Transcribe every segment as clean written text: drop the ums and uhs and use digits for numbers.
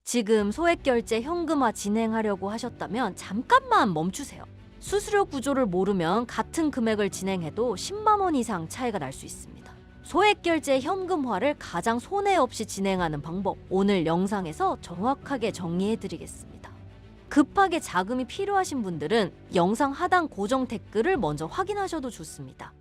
지금 소액결제 현금화 진행하려고 하셨다면 잠깐만 멈추세요. 수수료 구조를 모르면 같은 금액을 진행해도 10만 원 이상 차이가 날 수 있습니다. 소액결제 현금화를 가장 손해 없이 진행하는 방법, 오늘 영상에서 정확하게 정리해드리겠습니다. 급하게 자금이 필요하신 분들은 영상 하단 고정 댓글을 먼저 확인하셔도 좋습니다.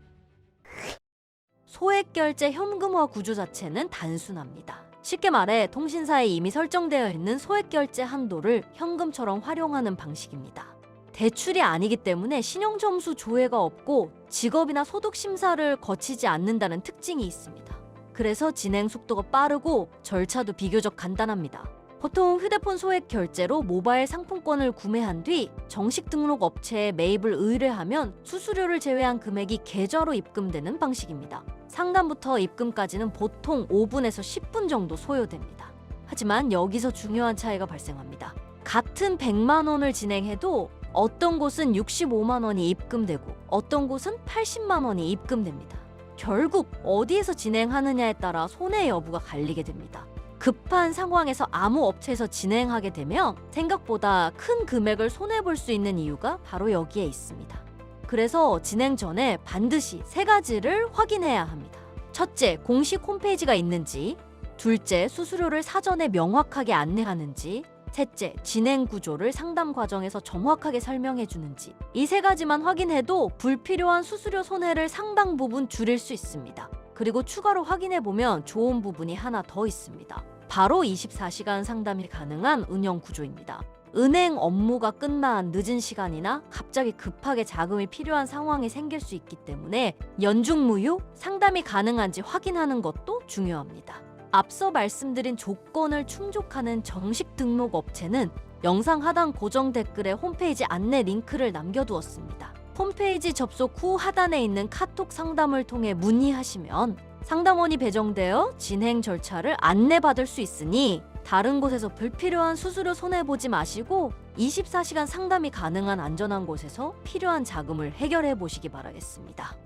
소액결제 현금화 구조 자체는 단순합니다. 쉽게 말해 통신사에 이미 설정되어 있는 소액결제 한도를 현금처럼 활용하는 방식입니다. 대출이 아니기 때문에 신용점수 조회가 없고 직업이나 소득 심사를 거치지 않는다는 특징이 있습니다. 그래서 진행 속도가 빠르고 절차도 비교적 간단합니다. 보통 휴대폰 소액 결제로 모바일 상품권을 구매한 뒤 정식 등록 업체에 매입을 의뢰하면 수수료를 제외한 금액이 계좌로 입금되는 방식입니다. 상담부터 입금까지는 보통 5분에서 10분 정도 소요됩니다. 하지만 여기서 중요한 차이가 발생합니다. 같은 100만 원을 진행해도 어떤 곳은 65만 원이 입금되고 어떤 곳은 80만 원이 입금됩니다. 결국 어디에서 진행하느냐에 따라 손해 여부가 갈리게 됩니다. 급한 상황에서 아무 업체에서 진행하게 되면 생각보다 큰 금액을 손해볼 수 있는 이유가 바로 여기에 있습니다. 그래서 진행 전에 반드시 3가지를 확인해야 합니다. 첫째, 공식 홈페이지가 있는지. 둘째, 수수료를 사전에 명확하게 안내하는지. 셋째, 진행 구조를 상담 과정에서 정확하게 설명해 주는지. 이 3가지만 확인해도 불필요한 수수료 손해를 상당 부분 줄일 수 있습니다. 그리고 추가로 확인해 보면 좋은 부분이 하나 더 있습니다. 바로 24시간 상담이 가능한 운영 구조입니다. 은행 업무가 끝난 늦은 시간이나 갑자기 급하게 자금이 필요한 상황이 생길 수 있기 때문에 연중무휴 상담이 가능한지 확인하는 것도 중요합니다. 앞서 말씀드린 조건을 충족하는 정식 등록 업체는 영상 하단 고정 댓글에 홈페이지 안내 링크를 남겨두었습니다. 홈페이지 접속 후 하단에 있는 카톡 상담을 통해 문의하시면 상담원이 배정되어 진행 절차를 안내받을 수 있으니 다른 곳에서 불필요한 수수료 손해보지 마시고 24시간 상담이 가능한 안전한 곳에서 필요한 자금을 해결해 보시기 바라겠습니다.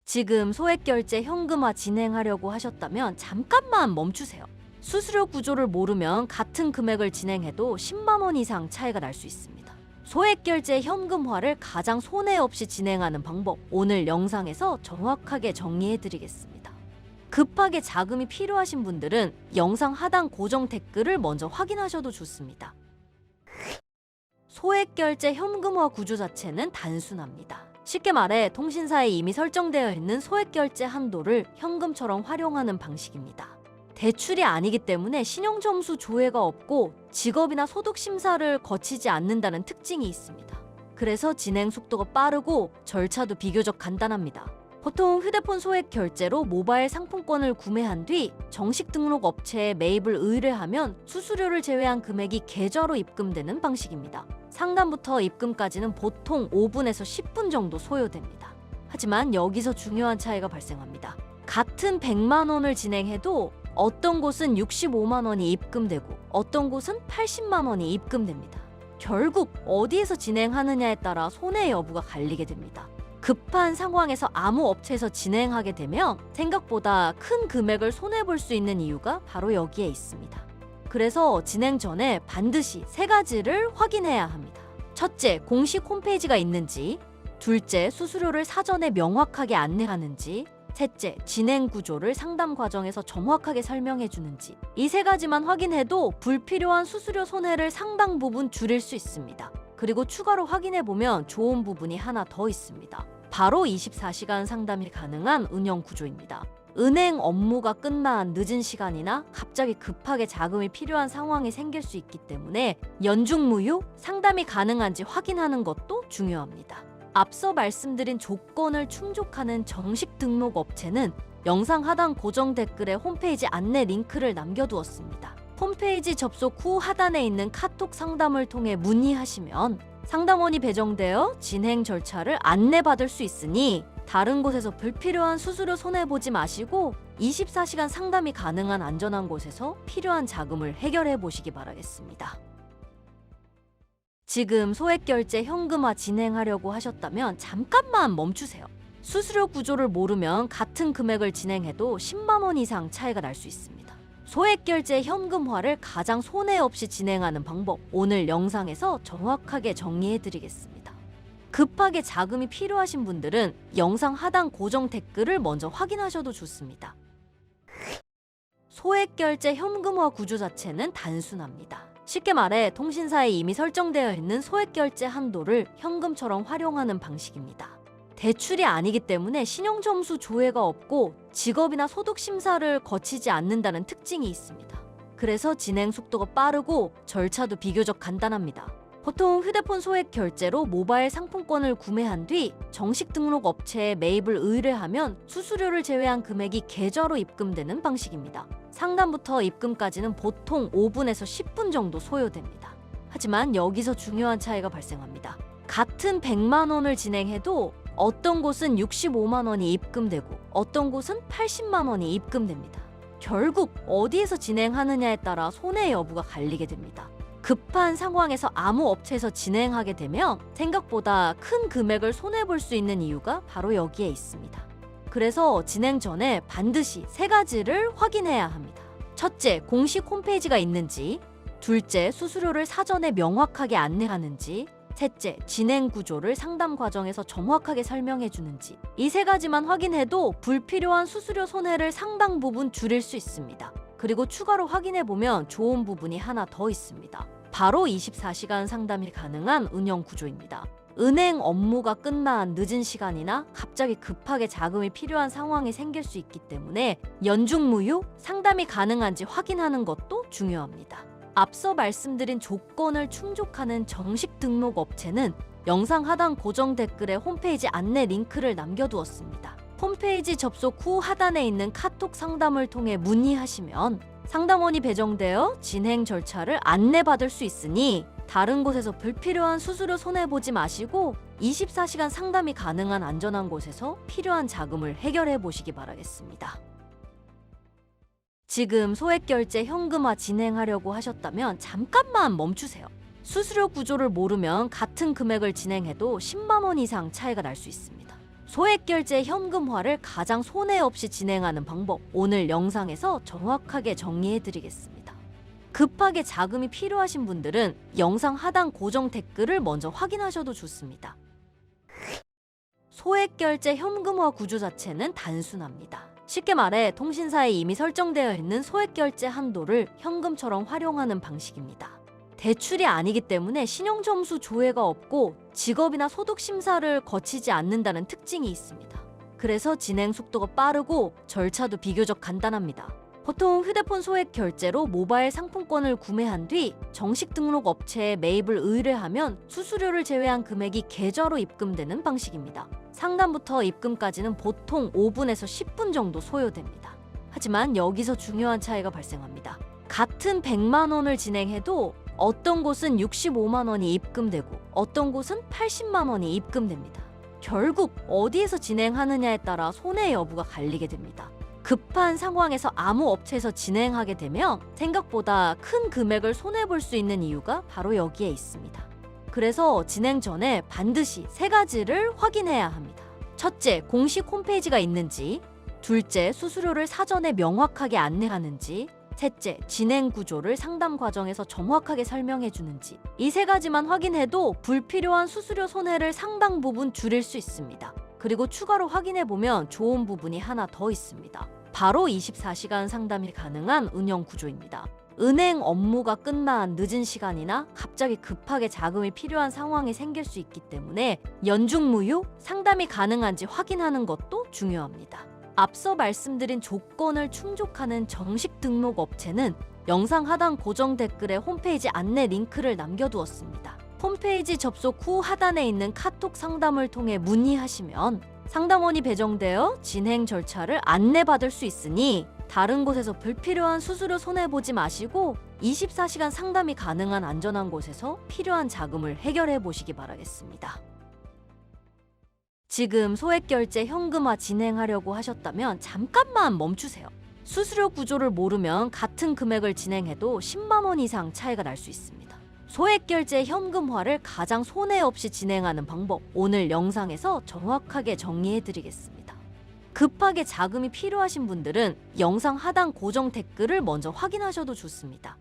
지금 소액결제 현금화 진행하려고 하셨다면 잠깐만 멈추세요. 수수료 구조를 모르면 같은 금액을 진행해도 10만 원 이상 차이가 날 수 있습니다. 소액결제 현금화를 가장 손해 없이 진행하는 방법, 오늘 영상에서 정확하게 정리해드리겠습니다. 급하게 자금이 필요하신 분들은 영상 하단 고정 댓글을 먼저 확인하셔도 좋습니다. 소액결제 현금화 구조 자체는 단순합니다. 쉽게 말해 통신사에 이미 설정되어 있는 소액결제 한도를 현금처럼 활용하는 방식입니다. 대출이 아니기 때문에 신용점수 조회가 없고 직업이나 소득 심사를 거치지 않는다는 특징이 있습니다. 그래서 진행 속도가 빠르고 절차도 비교적 간단합니다. 보통 휴대폰 소액 결제로 모바일 상품권을 구매한 뒤 정식 등록 업체에 매입을 의뢰하면 수수료를 제외한 금액이 계좌로 입금되는 방식입니다. 상담부터 입금까지는 보통 5분에서 10분 정도 소요됩니다. 하지만 여기서 중요한 차이가 발생합니다. 같은 100만 원을 진행해도 어떤 곳은 65만 원이 입금되고 어떤 곳은 80만 원이 입금됩니다. 결국 어디에서 진행하느냐에 따라 손해 여부가 갈리게 됩니다. 급한 상황에서 아무 업체에서 진행하게 되면 생각보다 큰 금액을 손해볼 수 있는 이유가 바로 여기에 있습니다. 그래서 진행 전에 반드시 3가지를 확인해야 합니다. 첫째, 공식 홈페이지가 있는지. 둘째, 수수료를 사전에 명확하게 안내하는지. 셋째, 진행 구조를 상담 과정에서 정확하게 설명해 주는지. 이 3가지만 확인해도 불필요한 수수료 손해를 상당 부분 줄일 수 있습니다. 그리고 추가로 확인해 보면 좋은 부분이 하나 더 있습니다. 바로 24시간 상담이 가능한 운영 구조입니다. 은행 업무가 끝난 늦은 시간이나 갑자기 급하게 자금이 필요한 상황이 생길 수 있기 때문에 연중무휴 상담이 가능한지 확인하는 것도 중요합니다. 앞서 말씀드린 조건을 충족하는 정식 등록 업체는 영상 하단 고정 댓글에 홈페이지 안내 링크를 남겨두었습니다. 홈페이지 접속 후 하단에 있는 카톡 상담을 통해 문의하시면 상담원이 배정되어 진행 절차를 안내받을 수 있으니 다른 곳에서 불필요한 수수료 손해보지 마시고 24시간 상담이 가능한 안전한 곳에서 필요한 자금을 해결해 보시기 바라겠습니다. 지금 소액결제 현금화 진행하려고 하셨다면 잠깐만 멈추세요. 수수료 구조를 모르면 같은 금액을 진행해도 10만 원 이상 차이가 날 수 있습니다. 소액결제 현금화를 가장 손해 없이 진행하는 방법, 오늘 영상에서 정확하게 정리해드리겠습니다. 급하게 자금이 필요하신 분들은 영상 하단 고정 댓글을 먼저 확인하셔도 좋습니다. 소액결제 현금화 구조 자체는 단순합니다. 쉽게 말해 통신사에 이미 설정되어 있는 소액결제 한도를 현금처럼 활용하는 방식입니다. 대출이 아니기 때문에 신용점수 조회가 없고 직업이나 소득 심사를 거치지 않는다는 특징이 있습니다. 그래서 진행 속도가 빠르고 절차도 비교적 간단합니다. 보통 휴대폰 소액 결제로 모바일 상품권을 구매한 뒤 정식 등록 업체에 매입을 의뢰하면 수수료를 제외한 금액이 계좌로 입금되는 방식입니다. 상담부터 입금까지는 보통 5분에서 10분 정도 소요됩니다. 하지만 여기서 중요한 차이가 발생합니다. 같은 100만 원을 진행해도 어떤 곳은 65만 원이 입금되고 어떤 곳은 80만 원이 입금됩니다. 결국 어디에서 진행하느냐에 따라 손해 여부가 갈리게 됩니다. 급한 상황에서 아무 업체에서 진행하게 되면 생각보다 큰 금액을 손해볼 수 있는 이유가 바로 여기에 있습니다. 그래서 진행 전에 반드시 3가지를 확인해야 합니다. 첫째, 공식 홈페이지가 있는지. 둘째, 수수료를 사전에 명확하게 안내하는지. 셋째, 진행 구조를 상담 과정에서 정확하게 설명해 주는지. 이 3가지만 확인해도 불필요한 수수료 손해를 상당 부분 줄일 수 있습니다. 그리고 추가로 확인해 보면 좋은 부분이 하나 더 있습니다. 바로 24시간 상담이 가능한 운영 구조입니다. 은행 업무가 끝난 늦은 시간이나 갑자기 급하게 자금이 필요한 상황이 생길 수 있기 때문에 연중무휴 상담이 가능한지 확인하는 것도 중요합니다. 앞서 말씀드린 조건을 충족하는 정식 등록 업체는 영상 하단 고정 댓글에 홈페이지 안내 링크를 남겨두었습니다. 홈페이지 접속 후 하단에 있는 카톡 상담을 통해 문의하시면 상담원이 배정되어 진행 절차를 안내받을 수 있으니 다른 곳에서 불필요한 수수료 손해보지 마시고 24시간 상담이 가능한 안전한 곳에서 필요한 자금을 해결해 보시기 바라겠습니다. 지금 소액결제 현금화 진행하려고 하셨다면 잠깐만 멈추세요. 수수료 구조를 모르면 같은 금액을 진행해도 10만 원 이상 차이가 날 수 있습니다. 소액결제 현금화를 가장 손해 없이 진행하는 방법, 오늘 영상에서 정확하게 정리해드리겠습니다. 급하게 자금이 필요하신 분들은 영상 하단 고정 댓글을 먼저 확인하셔도 좋습니다. 소액결제 현금화 구조 자체는 단순합니다. 쉽게 말해 통신사에 이미 설정되어 있는 소액결제 한도를 현금처럼 활용하는 방식입니다. 대출이 아니기 때문에 신용점수 조회가 없고 직업이나 소득 심사를 거치지 않는다는 특징이 있습니다. 그래서 진행 속도가 빠르고 절차도 비교적 간단합니다. 보통 휴대폰 소액 결제로 모바일 상품권을 구매한 뒤 정식 등록 업체에 매입을 의뢰하면 수수료를 제외한 금액이 계좌로 입금되는 방식입니다. 상담부터 입금까지는 보통 5분에서 10분 정도 소요됩니다. 하지만 여기서 중요한 차이가 발생합니다. 같은 100만 원을 진행해도 어떤 곳은 65만 원이 입금되고 어떤 곳은 80만 원이 입금됩니다. 결국 어디에서 진행하느냐에 따라 손해 여부가 갈리게 됩니다. 급한 상황에서 아무 업체에서 진행하게 되면 생각보다 큰 금액을 손해볼 수 있는 이유가 바로 여기에 있습니다. 그래서 진행 전에 반드시 3가지를 확인해야 합니다. 첫째, 공식 홈페이지가 있는지. 둘째, 수수료를 사전에 명확하게 안내하는지. 셋째, 진행 구조를 상담 과정에서 정확하게 설명해 주는지. 이 3가지만 확인해도 불필요한 수수료 손해를 상당 부분 줄일 수 있습니다. 그리고 추가로 확인해 보면 좋은 부분이 하나 더 있습니다. 바로 24시간 상담이 가능한 운영 구조입니다. 은행 업무가 끝난 늦은 시간이나 갑자기 급하게 자금이 필요한 상황이 생길 수 있기 때문에 연중무휴 상담이 가능한지 확인하는 것도 중요합니다. 앞서 말씀드린 조건을 충족하는 정식 등록 업체는 영상 하단 고정 댓글에 홈페이지 안내 링크를 남겨두었습니다. 홈페이지 접속 후 하단에 있는 카톡 상담을 통해 문의하시면 상담원이 배정되어 진행 절차를 안내받을 수 있으니 다른 곳에서 불필요한 수수료 손해보지 마시고 24시간 상담이 가능한 안전한 곳에서 필요한 자금을 해결해 보시기 바라겠습니다. 지금 소액결제 현금화 진행하려고 하셨다면 잠깐만 멈추세요. 수수료 구조를 모르면 같은 금액을 진행해도 10만 원 이상 차이가 날 수 있습니다. 소액결제 현금화를 가장 손해 없이 진행하는 방법, 오늘 영상에서 정확하게 정리해드리겠습니다. 급하게 자금이 필요하신 분들은 영상 하단 고정 댓글을 먼저 확인하셔도 좋습니다.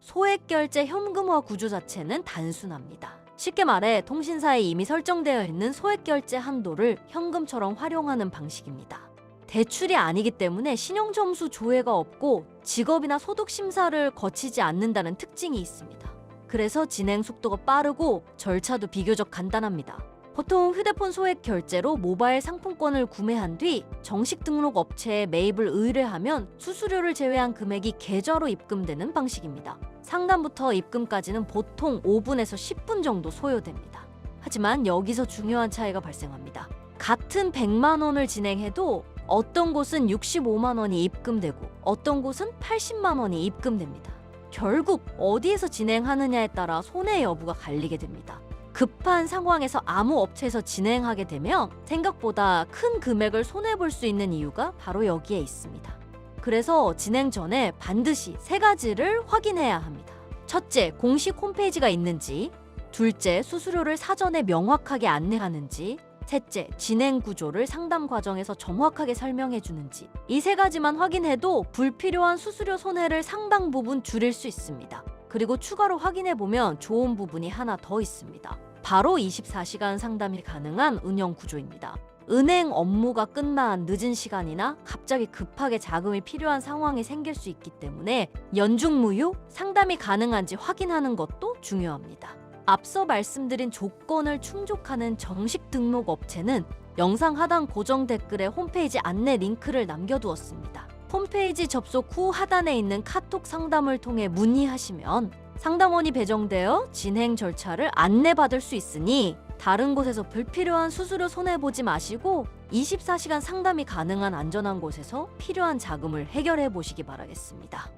소액결제 현금화 구조 자체는 단순합니다. 쉽게 말해 통신사에 이미 설정되어 있는 소액결제 한도를 현금처럼 활용하는 방식입니다. 대출이 아니기 때문에 신용점수 조회가 없고 직업이나 소득 심사를 거치지 않는다는 특징이 있습니다. 그래서 진행 속도가 빠르고 절차도 비교적 간단합니다. 보통 휴대폰 소액 결제로 모바일 상품권을 구매한 뒤 정식 등록 업체에 매입을 의뢰하면 수수료를 제외한 금액이 계좌로 입금되는 방식입니다. 상담부터 입금까지는 보통 5분에서 10분 정도 소요됩니다. 하지만 여기서 중요한 차이가 발생합니다. 같은 100만 원을 진행해도 어떤 곳은 65만 원이 입금되고 어떤 곳은 80만 원이 입금됩니다. 결국 어디에서 진행하느냐에 따라 손해 여부가 갈리게 됩니다. 급한 상황에서 아무 업체에서 진행하게 되면 생각보다 큰 금액을 손해볼 수 있는 이유가 바로 여기에 있습니다. 그래서 진행 전에 반드시 3가지를 확인해야 합니다. 첫째, 공식 홈페이지가 있는지. 둘째, 수수료를 사전에 명확하게 안내하는지. 셋째, 진행 구조를 상담 과정에서 정확하게 설명해 주는지. 이 3가지만 확인해도 불필요한 수수료 손해를 상당 부분 줄일 수 있습니다. 그리고 추가로 확인해 보면 좋은 부분이 하나 더 있습니다. 바로 24시간 상담이 가능한 운영 구조입니다. 은행 업무가 끝난 늦은 시간이나 갑자기 급하게 자금이 필요한 상황이 생길 수 있기 때문에 연중무휴 상담이 가능한지 확인하는 것도 중요합니다. 앞서 말씀드린 조건을 충족하는 정식 등록 업체는 영상 하단 고정 댓글에 홈페이지 안내 링크를 남겨두었습니다. 홈페이지 접속 후 하단에 있는 카톡 상담을 통해 문의하시면 상담원이 배정되어 진행 절차를 안내받을 수 있으니 다른 곳에서 불필요한 수수료 손해보지 마시고 24시간 상담이 가능한 안전한 곳에서 필요한 자금을 해결해 보시기 바라겠습니다.